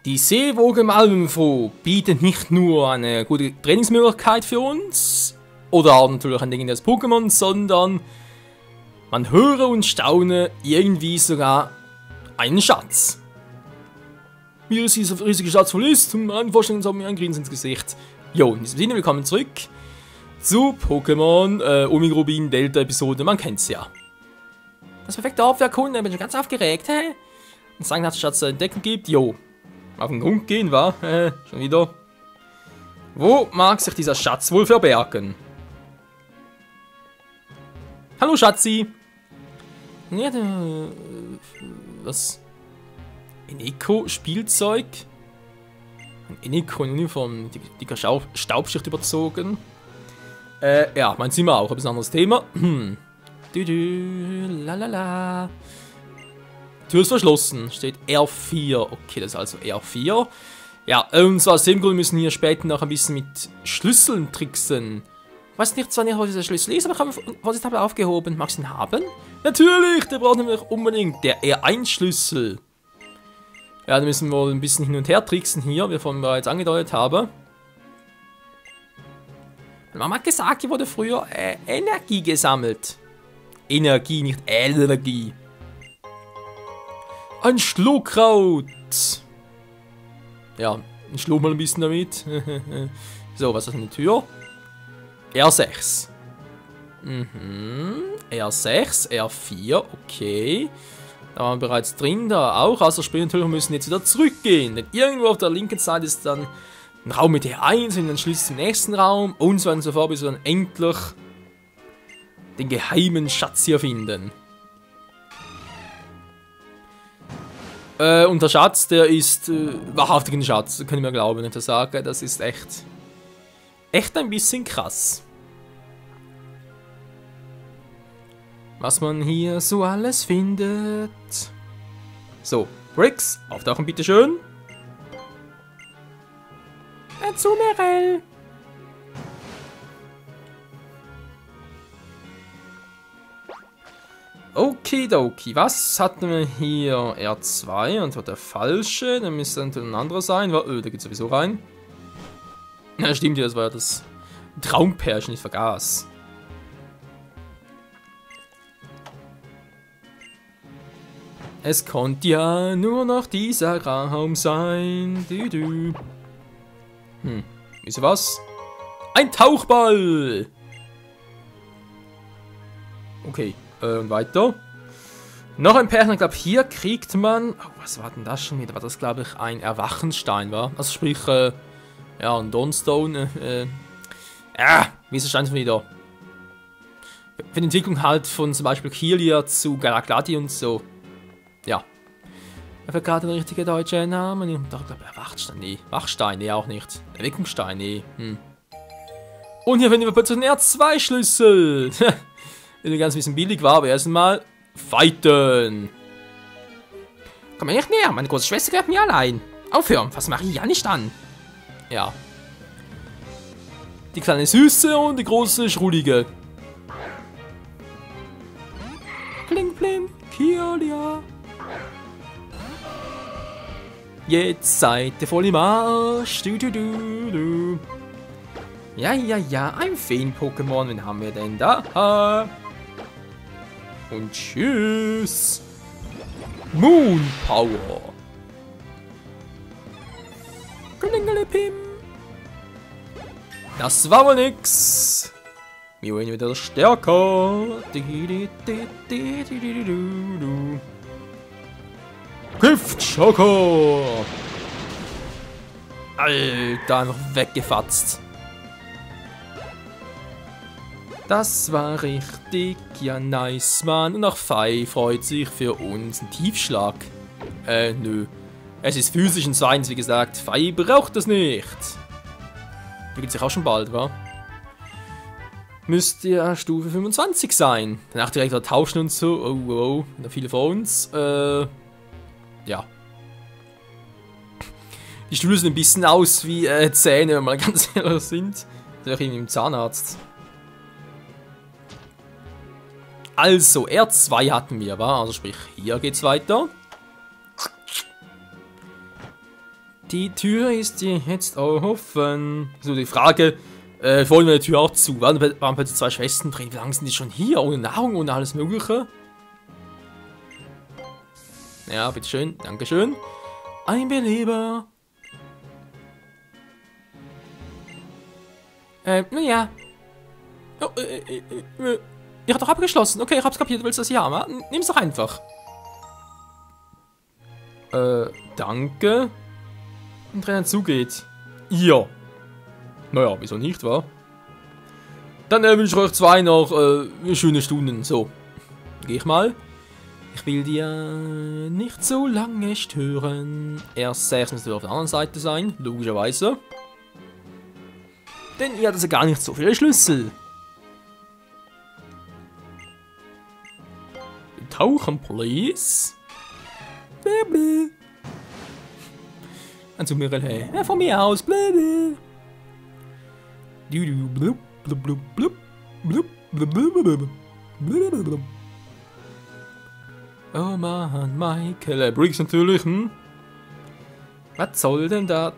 Die Seewoge im Alpenfroh bietet nicht nur eine gute Trainingsmöglichkeit für uns oder auch natürlich ein legendäres Pokémon, sondern man höre und staune irgendwie sogar einen Schatz. Wie es dieser riesige Schatz wohl ist, um eine Vorstellung haben wir ein Grinsen ins Gesicht. Jo, in diesem Sinne, willkommen zurück zu Pokémon Omega Rubin Delta Episode, man kennt's ja. Das perfekte Abwehrkunde, ich bin schon ganz aufgeregt, hä? Und sagen, dass es Schatz zu entdecken gibt, jo. Auf den Grund gehen, wa? Schon wieder. Wo mag sich dieser Schatz wohl verbergen? Hallo Schatzi! Ja, was? Eneko-Spielzeug? Ein Eneko in Uniform, dicker Staubschicht überzogen. Ja, mein Zimmer auch, aber ist ein anderes Thema. Lalala. Tür ist verschlossen, steht R4. Okay, das ist also R4. Ja, und zwar aus dem Grund müssen wir hier später noch ein bisschen mit Schlüsseln tricksen. Ich weiß nicht zwar nicht, was dieser Schlüssel ist, aber ich habe vorsichtshalber aufgehoben. Magst du ihn haben? Natürlich, der braucht nämlich unbedingt der R1-Schlüssel. Ja, da müssen wir wohl ein bisschen hin und her tricksen hier, wie ich vorhin bereits angedeutet habe. Meine Mama hat gesagt, hier wurde früher Energie gesammelt. Energie, nicht Energie. Ein Schluckraut. Ja, ich schlug mal ein bisschen damit. So, was ist eine Tür? R6. R6, R4, okay. Da waren wir bereits drin, da auch. Also sprich natürlich, wir müssen jetzt wieder zurückgehen. Denn irgendwo auf der linken Seite ist dann ein Raum mit R1 und dann schließt zum nächsten Raum. Und so weiter und so fort, bis wir dann endlich den geheimen Schatz hier finden. Und der Schatz, der ist wahrhaftig ein Schatz, das können wir glauben, wenn ich das sage. Das ist echt ein bisschen krass. Was man hier so alles findet. So, Bricks, auftauchen bitteschön. Azumarill. Okidoki, was hatten wir hier? R2 und war der falsche, dann müsste ein anderer sein. Da geht sowieso rein. Ja, stimmt ja, das war ja das Traumpärchen, ich vergaß. Es konnte ja nur noch dieser Raum sein. Wisst ihr was? Ein Tauchball! Okay. Und weiter. Noch ein Pärchen, ich glaube, hier kriegt man... Oh, was war denn das schon wieder? War das, glaube ich, ein Erwachenstein, war? Also sprich, ja, ein Dawnstone, wie ist der Stein schon wieder? Für die Entwicklung halt von zum Beispiel Kirlia zu Galagladi und so. Ja. Ich habe gerade den richtigen deutschen Namen. Ich dachte, Wachstein, nee. Wachstein, nee, auch nicht. Erweckungsstein, nee. Und hier finden wir plötzlich einen R2-Schlüssel. Wenn ganz ein bisschen billig war, aber erstmal fighten. Komm mir nicht näher, meine große Schwester gehört mir allein. Aufhören, was mache ich ja nicht an? Ja. Die kleine Süße und die große Schrullige. Kling, kling, Kirlia. Jetzt seid ihr voll im Arsch. Ja, ein Feen-Pokémon. Wen haben wir denn da? Und tschüss. Moon Power. Klingelepim. Das war wohl nix. Wir werden wieder stärker. Giftschoko. Alter, einfach weggefatzt. Das war richtig, ja nice, Mann. Und auch Fei freut sich für uns einen Tiefschlag. Nö. Es ist physisch und zweitens, wie gesagt, Fei braucht das nicht. Bewegt sich auch schon bald, wa? Müsste ja Stufe 25 sein. Danach direkt wieder tauschen und so. Oh, da viele von uns. Ja. Die Stühle sehen ein bisschen aus wie Zähne, wenn wir ganz ehrlich sind. Das wäre irgendwie im Zahnarzt. Also, R2 hatten wir, wa? Also sprich, hier geht's weiter. Die Tür ist jetzt offen. So, die Frage, wollen wir die Tür auch zu? Waren plötzlich zwei Schwestern drin? Wie lange sind die schon hier? Ohne Nahrung, ohne alles Mögliche? Ja, bitteschön. Dankeschön. Ein Beleber. Naja. Oh, ich hab doch abgeschlossen. Okay, ich hab's kapiert. Du willst das hier haben? Nimm's doch einfach. Danke. Und wenn er zugeht. Ja. Naja, wieso nicht, wa? Dann wünsche ich euch zwei noch schöne Stunden. So. Geh ich mal. Ich will dir nicht so lange stören. Erst 6 müsst ihr auf der anderen Seite sein, logischerweise. Denn ihr hattet ja gar nicht so viele Schlüssel. Tauchen, please. Blablabla. Und zu mir, hey, ja, von mir aus, blablabla. Du, blub, blub, blub, blub, blub, blub, blub, blub, blub. Oh Mann, Michael, Briggs natürlich, hm? Was soll denn das?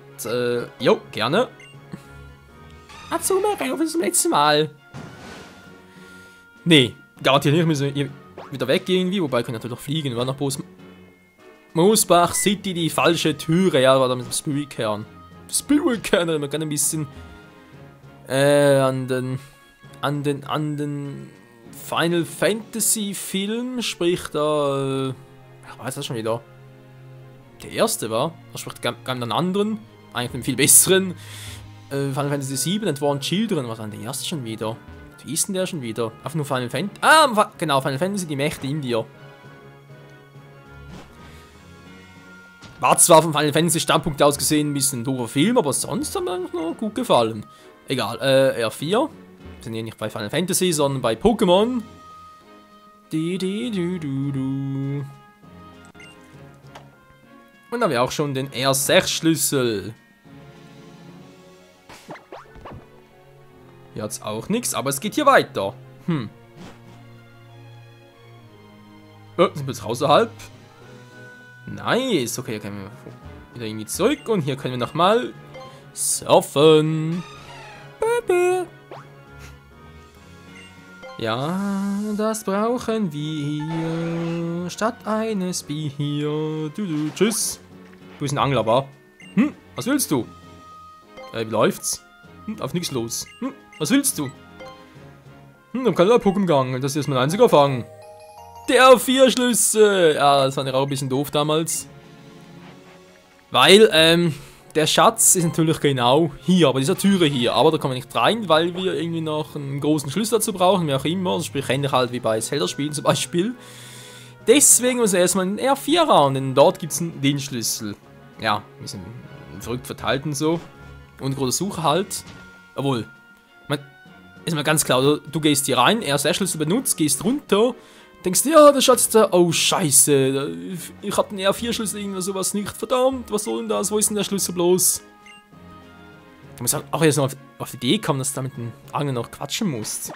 Jo, gerne. Dazu mehr auf das letzte Mal. Nee, garantiert nicht, müssen wir wieder weggehen irgendwie, wobei können natürlich fliegen, war nach Moosbach City die falsche Türe, ja, war da mit dem Spirit-Kern. Spirit-Kern, da haben wir gerne ein bisschen an den Final Fantasy Film, sprich da, ich weiß das schon wieder, der erste war, das spricht ganz einen anderen, eigentlich einen viel besseren, Final Fantasy 7, Advent Children, was war denn der erste schon wieder? Wie ist denn der schon wieder? Einfach nur Final Fantasy, genau, Final Fantasy, die Mächte in dir. War zwar vom Final Fantasy Standpunkt aus gesehen ein bisschen ein doofer Film, aber sonst hat mir eigentlich noch gut gefallen. Egal, R4. Wir sind hier nicht bei Final Fantasy, sondern bei Pokémon. Und dann haben wir auch schon den R6-Schlüssel. Hier hat's auch nichts, aber es geht hier weiter. Sind wir jetzt außerhalb? Nice. Okay, hier können wir wieder irgendwie zurück und hier können wir nochmal surfen. Ja, das brauchen wir statt eines Bier. Tschüss. Du bist ein Angler, wa? Was willst du? Wie läuft's? Auf nichts los. Was willst du? Dann kann der Puck im Gang. Das ist mein einziger Fang. Der 4 Schlüssel. Ja, das fand ich auch ein bisschen doof damals. Weil, der Schatz ist natürlich genau hier, bei dieser Türe hier. Aber da kommen wir nicht rein, weil wir irgendwie noch einen großen Schlüssel dazu brauchen, wie auch immer. Also sprich, ähnlich halt wie bei Zelda-Spielen zum Beispiel. Deswegen müssen wir erstmal in den R4 ran, denn dort gibt es den Schlüssel. Ja, ein bisschen verrückt verteilt und so. Und große Suche halt. Obwohl, ist mal ganz klar, du gehst hier rein, R6-Schlüssel benutzt, gehst runter. Denkst du, ja, der Schatz da, oh scheiße, ich hab den R4-Schlüssel, irgendwas sowas nicht, verdammt, was soll denn das, wo ist denn der Schlüssel bloß? Du musst auch jetzt noch auf die Idee kommen, dass du da mit dem Angler noch quatschen musst.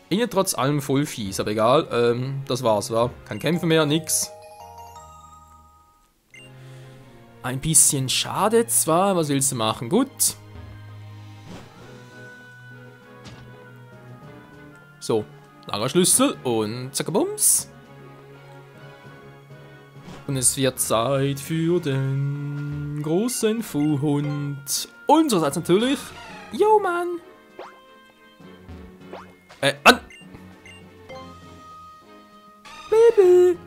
Irgendwie trotz allem voll fies, aber egal, das war's, war kein Kämpfen mehr, nix. Ein bisschen schade zwar, was willst du machen, gut. So. Langer Schlüssel und zackabums. Und es wird Zeit für den großen Fuhhund. Unsererseits natürlich. Yo, Mann. An. Baby.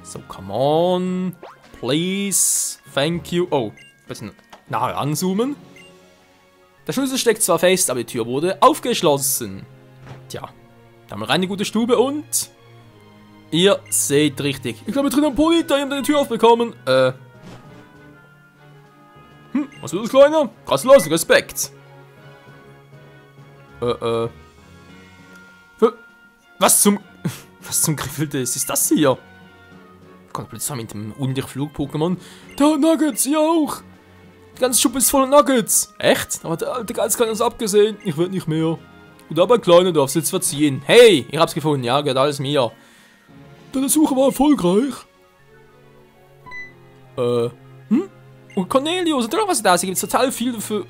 So, come on. Please. Thank you. Oh, ein bisschen nahe ranzoomen. Der Schlüssel steckt zwar fest, aber die Tür wurde aufgeschlossen. Tja, da haben wir rein eine gute Stube und ihr seht richtig. Ich glaube, drin am Politer, ihr habt eine Tür aufbekommen. Was wird das, Kleiner? Krass los, Respekt. Was zum Griffeltes ist das hier? Kommt plötzlich mit dem Flug-Pokémon. Da, Nuggets, ihr auch. Die ganze Schuppe ist voller Nuggets. Echt? Aber der alte Geist kann uns abgesehen. Ich werde nicht mehr. Und aber Kleiner darfst jetzt verziehen. Hey, ich hab's gefunden, ja, gehört alles mir. Deine Suche war erfolgreich. Und Cornelius, oder was da? Sie gibt total viel dafür.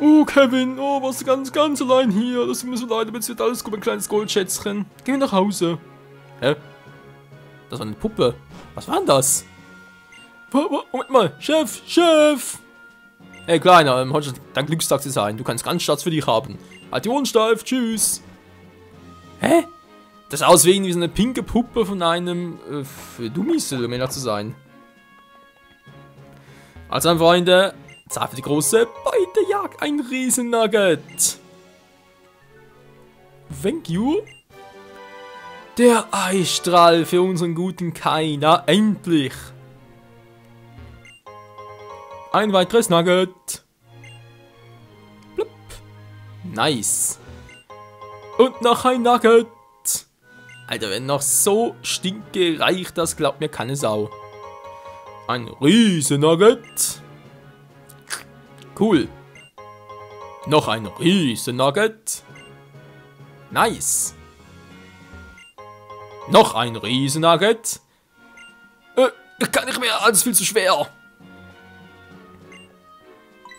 Oh, Kevin, oh, warst du ganz allein hier. Das ist mir so leid, aber jetzt wird alles gut, mein kleines Goldschätzchen. Geh nach Hause. Hä? Das war eine Puppe. Was war denn das? Moment mal, Chef! Hey, Kleiner, heute ist dein Glückstag zu sein. Du kannst ganz Schatz für dich haben. Halt die Ohren steif, tschüss. Hä? Das sah aus wie so eine pinke Puppe von einem Dummies, um ehrlich zu sein. Also, meine Freunde, Zeit für die große Beutejagd. Ein Riesennugget. Thank you. Der Eisstrahl für unseren guten Kai. Na, endlich. Ein weiteres Nugget. Blub. Nice. Und noch ein Nugget. Alter, wenn noch so stinke reicht, das glaubt mir keine Sau. Ein Riesen-Nugget. Cool. Noch ein Riesen-Nugget. Nice. Noch ein Riesen-Nugget. Kann nicht mehr, alles viel zu schwer.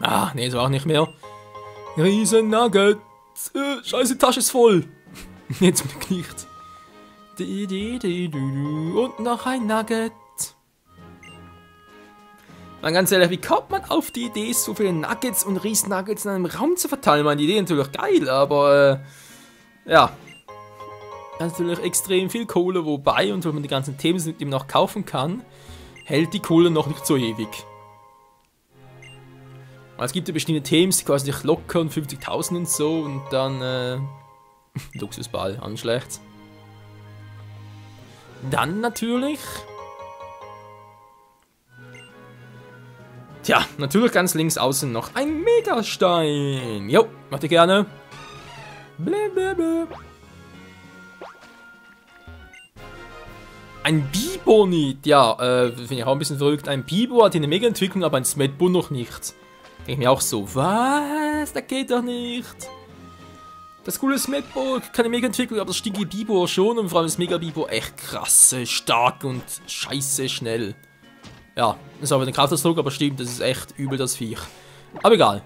Ah, nee, so auch nicht mehr. Riesen-Nugget. Scheiße, die Tasche ist voll. Jetzt bin ich nicht. Und noch ein Nugget. Mal ganz ehrlich, wie kommt man auf die Idee, so viele Nuggets und Riesen-Nuggets in einem Raum zu verteilen? Man, die Idee ist natürlich geil, aber ja. Natürlich extrem viel Kohle, wobei, und wenn man die ganzen Themen mit ihm noch kaufen kann, hält die Kohle noch nicht so ewig. Es gibt ja bestimmte Themen, die quasi nicht locker und 50.000 und so und dann Luxusball, anschlecht. Dann natürlich. Tja, natürlich ganz links außen noch ein Megastein. Jo, macht ihr gerne. Blablabla. Ein Bibonit, ja, finde ich auch ein bisschen verrückt. Ein Bibo hat hier eine Mega-Entwicklung, aber ein Smetbo noch nicht. Denke ich mir auch so, was? Das geht doch nicht. Das coole Smetbo, keine Mega-Entwicklung, aber das stinke Bibo schon. Und vor allem das Mega-Bibo echt krasse, stark und scheiße schnell. Ja, ist aber ein Kraftausdruck, aber stimmt, das ist echt übel, das Viech. Aber egal.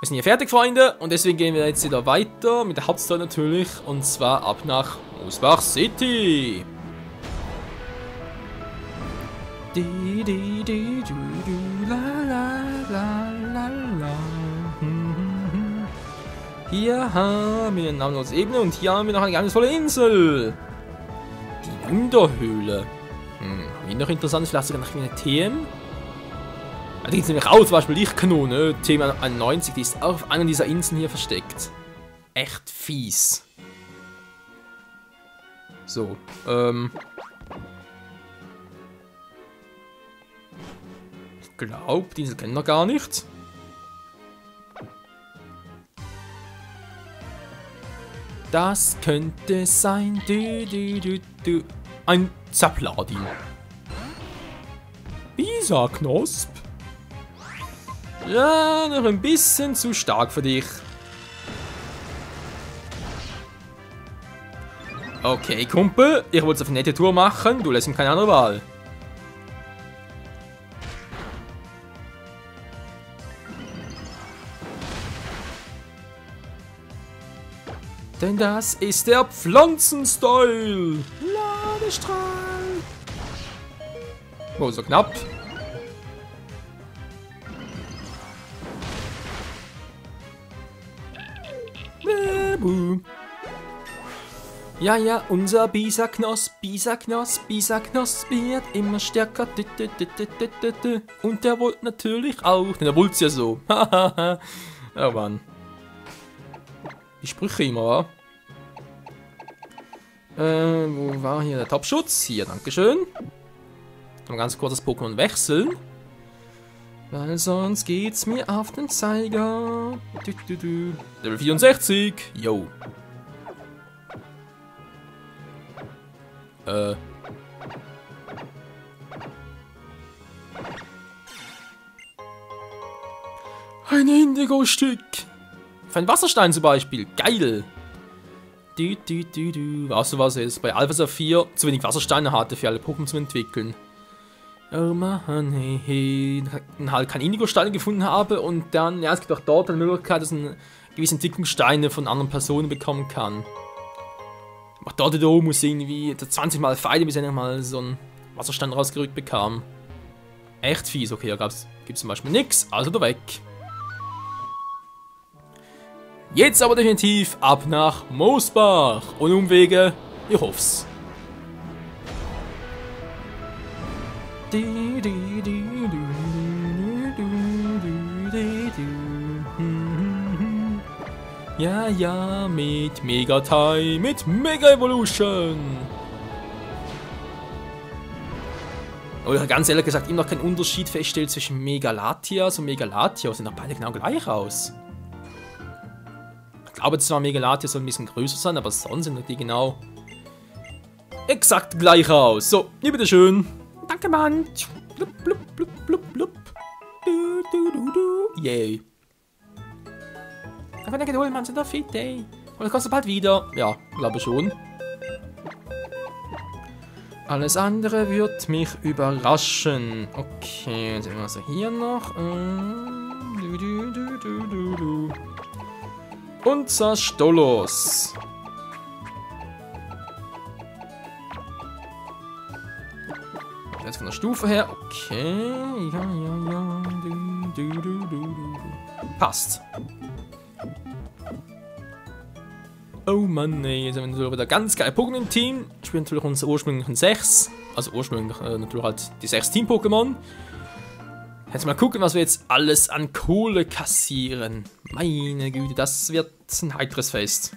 Wir sind hier fertig, Freunde, und deswegen gehen wir jetzt wieder weiter mit der Hauptstory natürlich. Und zwar ab nach Moosbach City. Hier haben wir eine namenlose Ebene und hier haben wir noch eine geheimnisvolle Insel. Die Wunderhöhle. Wie noch interessant ist, vielleicht sogar noch eine TM. Da gibt es nämlich auch zum Beispiel Lichtkanone, TM91, die ist auch auf einer dieser Inseln hier versteckt. Echt fies. So, ich glaube, diese kennen wir gar nicht. Das könnte sein. Ein Zapladin. Bisa-Knosp. Ja, noch ein bisschen zu stark für dich. Okay, Kumpel, ich wollte es auf eine nette Tour machen, du lässt ihm keine andere Wahl. Denn das ist der Pflanzenstyle. Ladestrahl. Oh, so knapp. Ja, ja, unser Bisa-Knosp wird immer stärker. Und der wollte natürlich auch. Denn der wollte es ja so. Oh Mann. Die Sprüche immer, wa? Wo war hier der Topschutz? Hier, dankeschön. Mal ganz kurz das Pokémon wechseln. Weil sonst geht's mir auf den Zeiger. Level 64. Yo. Ein Indigo-Stück. Für einen Wasserstein zum Beispiel. Geil. Weißt du, was es bei Alpha Saphir zu wenig Wassersteine hatte, für alle Pokémon zu entwickeln? Oh Mann, hey. Dann halt keinen Indigo-Steine gefunden habe und dann, ja, es gibt auch dort eine Möglichkeit, dass man gewisse Entwicklungssteine von anderen Personen bekommen kann. Auch dort da muss irgendwie 20 Mal Feinde, bis er mal so einen Wasserstein rausgerückt bekam. Echt fies, okay, da gibt's zum Beispiel nichts, also da weg. Jetzt aber definitiv ab nach Moosbach. Ohne Umwege, ich hoff's. Ja, ja, mit Megatime, mit Mega Evolution. Aber ich habe ganz ehrlich gesagt immer noch keinen Unterschied festgestellt zwischen Megalatias und Megalatios. Sehen doch beide genau gleich aus. Ich glaube zwar, Megalatia soll ein bisschen größer sein, aber sonst sind die genau exakt gleich aus. So, hier bitteschön. Danke, Mann. Blub, blub, blub, blub, blub. Du, du, du, du. Yay. Danke, danke, Mann, sind doch fit, ey. Und das kostet bald wieder. Ja, glaube schon. Alles andere wird mich überraschen. Okay, jetzt sehen wir also hier noch. Unser Stolos. Jetzt von der Stufe her. Okay. Ja. Passt. Oh Mann, ey. Jetzt haben wir wieder ganz geile Pokémon im Team. Spielen natürlich unsere ursprünglichen 6. Also ursprünglich natürlich halt die 6 Team-Pokémon. Jetzt mal gucken, was wir jetzt alles an Kohle kassieren. Meine Güte, das wird ein heiteres Fest.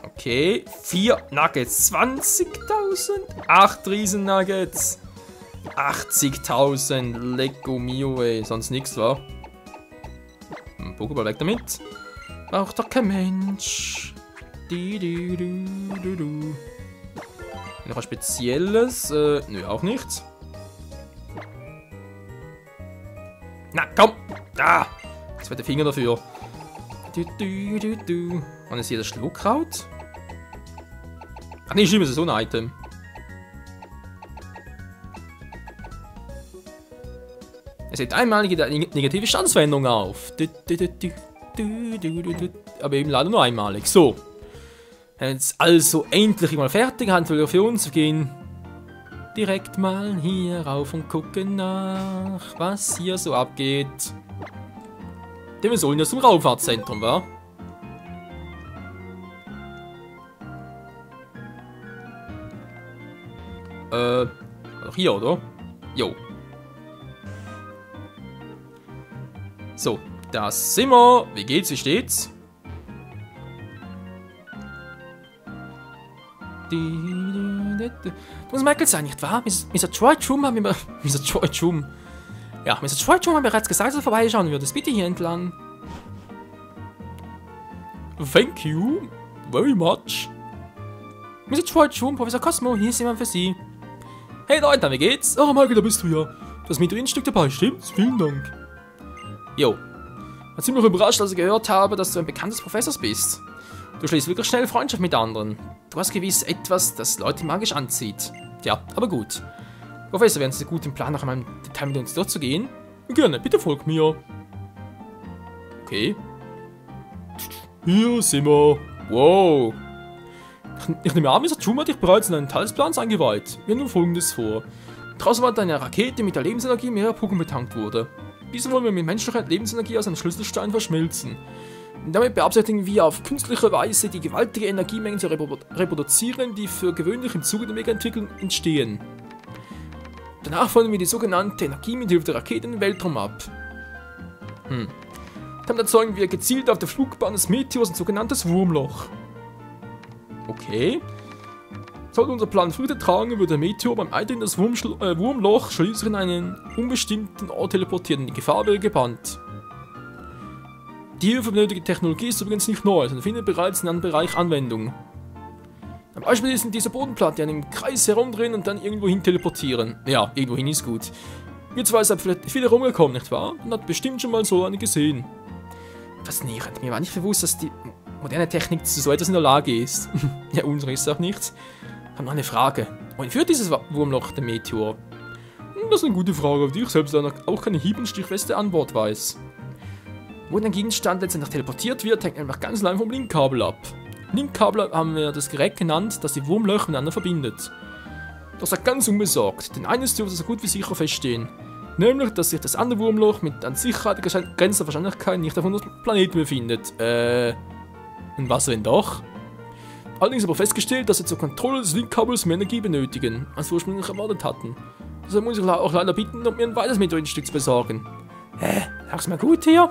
Okay, 4 Nuggets, 20.000, 8 Riesen-Nuggets, 80.000, Lecco Mio, ey, sonst nichts, wa? Pokéball weg damit. Braucht doch kein Mensch. Noch was Spezielles? Nö, auch nichts. Na, komm! Da! Das wird der Finger dafür. Und ist hier das Schluckkraut? Ach nee, stimmt, das ist so ein Item. Es hebt einmalige negative Standsveränderung auf. Aber eben leider nur einmalig. So. Jetzt also endlich mal fertig, haben wir für uns. Wir gehen direkt mal hier rauf und gucken nach, was hier so abgeht. Denn wir sollen ja zum Raumfahrtzentrum, wa? Hier, oder? Jo. So, da sind wir. Wie geht's? Wie steht's? Das muss Michael sein, nicht wahr? Mr. Troy Chum haben wir... Mr. Troy Chum. Ja, Mr. Troy Chum haben bereits gesagt, dass er vorbeischauen würde. Bitte hier entlang. Thank you very much. Mr. Troy Chum, Professor Cosmo, hier ist jemand für Sie. Hey Leute, wie geht's? Oh, Michael, da bist du ja. Das Meteorinstück dabei, stimmt's? Vielen Dank. Jo. War ziemlich überrascht, als ich gehört habe, dass du ein bekanntes Professors bist. Du schließt wirklich schnell Freundschaft mit anderen. Du hast gewiss etwas, das Leute magisch anzieht. Tja, aber gut. Professor, wären Sie gut im Plan, nach einem Detail mit uns durchzugehen? Gerne, bitte folg mir. Okay. Hier sind wir. Wow. Ich nehme an, Mr. Chum hat dich bereits in einen Teil des Plans eingeweiht. Wir haben nun Folgendes vor. Draußen war eine Rakete mit der Lebensenergie mehrerer Pokémon betankt wurde. Diese wollen wir mit menschlicher Lebensenergie aus einem Schlüsselstein verschmelzen. Und damit beabsichtigen wir auf künstliche Weise die gewaltige Energiemengen zu reproduzieren, die für gewöhnlich im Zuge der Mega-Entwicklung entstehen. Danach feuern wir die sogenannte Energie mit Hilfe der Rakete in den Weltraum ab. Dann erzeugen wir gezielt auf der Flugbahn des Meteors ein sogenanntes Wurmloch. Okay. Sollte unser Plan Früchte tragen, würde der Meteor beim Eintreten in das Wurmloch schließlich in einen unbestimmten Ort teleportieren. Die Gefahr wäre gebannt. Die hierfür benötigte Technologie ist übrigens nicht neu, sondern findet bereits in einem Bereich Anwendung. Ein Beispiel ist in dieser Bodenplatte, die einen Kreis herumdrehen und dann irgendwohin teleportieren. Ja, irgendwohin ist gut. Ihr zwei seid vielleicht viel herumgekommen, nicht wahr? Und hat bestimmt schon mal so eine gesehen. Faszinierend. Mir war nicht bewusst, dass die moderne Technik zu so etwas in der Lage ist. Ja, unsere ist auch nichts. Ich habe noch eine Frage. Wohin führt dieses Wurmloch, der Meteor? Das ist eine gute Frage, auf die ich selbst auch keine hieb- und stichfeste Antwort weiß. Wo ein Gegenstand letztendlich teleportiert wird, hängt einfach ganz allein vom Linkkabel ab. Linkkabel haben wir das Gerät genannt, das die Wurmlöcher miteinander verbindet. Das sagt ganz unbesorgt, denn eines dürfte so gut wie sicher feststehen. Nämlich, dass sich das andere Wurmloch mit an Sicherheit grenzender Wahrscheinlichkeit nicht auf unserem Planeten befindet. Und was wenn doch? Allerdings aber festgestellt, dass sie zur Kontrolle des Linkkabels mehr Energie benötigen, als wir ursprünglich erwartet hatten. Deshalb muss ich auch leider bitten, um mir ein weiteres Meteoritenstück zu besorgen. Sag's mal gut hier?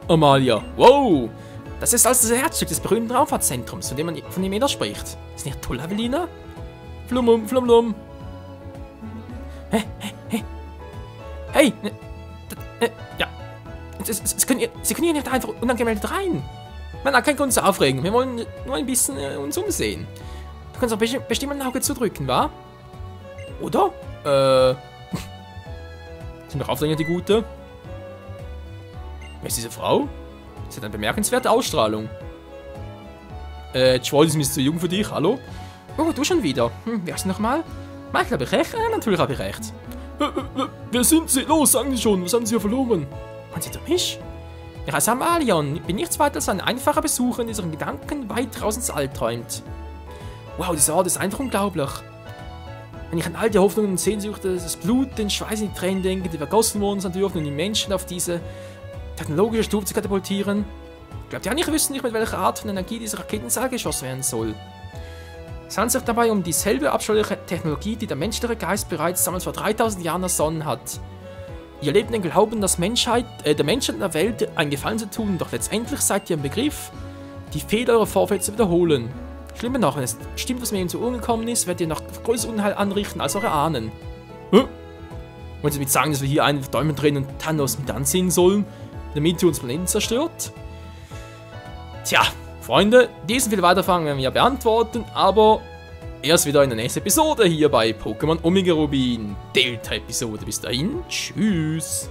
Amalia, wow! Das ist also das Herzstück des berühmten Raumfahrtzentrums, von dem jeder spricht. Ist nicht toll, Avelina? Flum, flum, flum. Hey! Ja. Sie können hier nicht einfach unangemeldet rein. Nein, kein Grund zu aufregen. Wir wollen nur ein bisschen uns umsehen. Du kannst auch bestimmt ein Auge zudrücken, wa? Oder? Sind doch aufdringend die Gute. Wer ist diese Frau? Sie hat eine bemerkenswerte Ausstrahlung. Troll ist mir zu jung für dich, hallo? Oh, du schon wieder. Wer ist nochmal? Michael, habe ich recht? Natürlich habe ich recht. Wer sind Sie? Los, sagen Sie schon, was haben Sie hier verloren? Meinen Sie mich? Ich heiße Amalion. Ich bin nichts weiter als ein einfacher Besucher, in diesem Gedanken weit draußen ins All träumt. Wow, dieser Ort ist einfach unglaublich. Wenn ich an all die Hoffnungen und Sehnsüchte, das Blut, den Schweiß in die Tränen denke, die vergossen worden sein dürfen, um die Menschen auf diese technologische Stufe zu katapultieren. Glaubt ihr eigentlich, wüssten nicht, mit welcher Art von Energie diese Raketenzahl geschossen werden soll? Es handelt sich dabei um dieselbe abscheuliche Technologie, die der menschliche Geist bereits damals vor 3000 Jahren ersonnen hat. Ihr lebt in den Glauben, dass der Menschheit und der Welt einen Gefallen zu tun, doch letztendlich seid ihr im Begriff, die Fehler eurer Vorväter zu wiederholen. Schlimmer noch, wenn es stimmt, was mir eben zu Ohren gekommen ist, werdet ihr noch größeres Unheil anrichten als eure Ahnen. Wollen Sie damit sagen, dass wir hier einen Däummen drehen und Thanos mit ansehen sollen, damit ihr uns Planeten zerstört? Tja, Freunde, diesen viel weiterfragen werden wir ja beantworten, aber erst wieder in der nächsten Episode hier bei Pokémon Omega Rubin, Delta-Episode. Bis dahin, tschüss!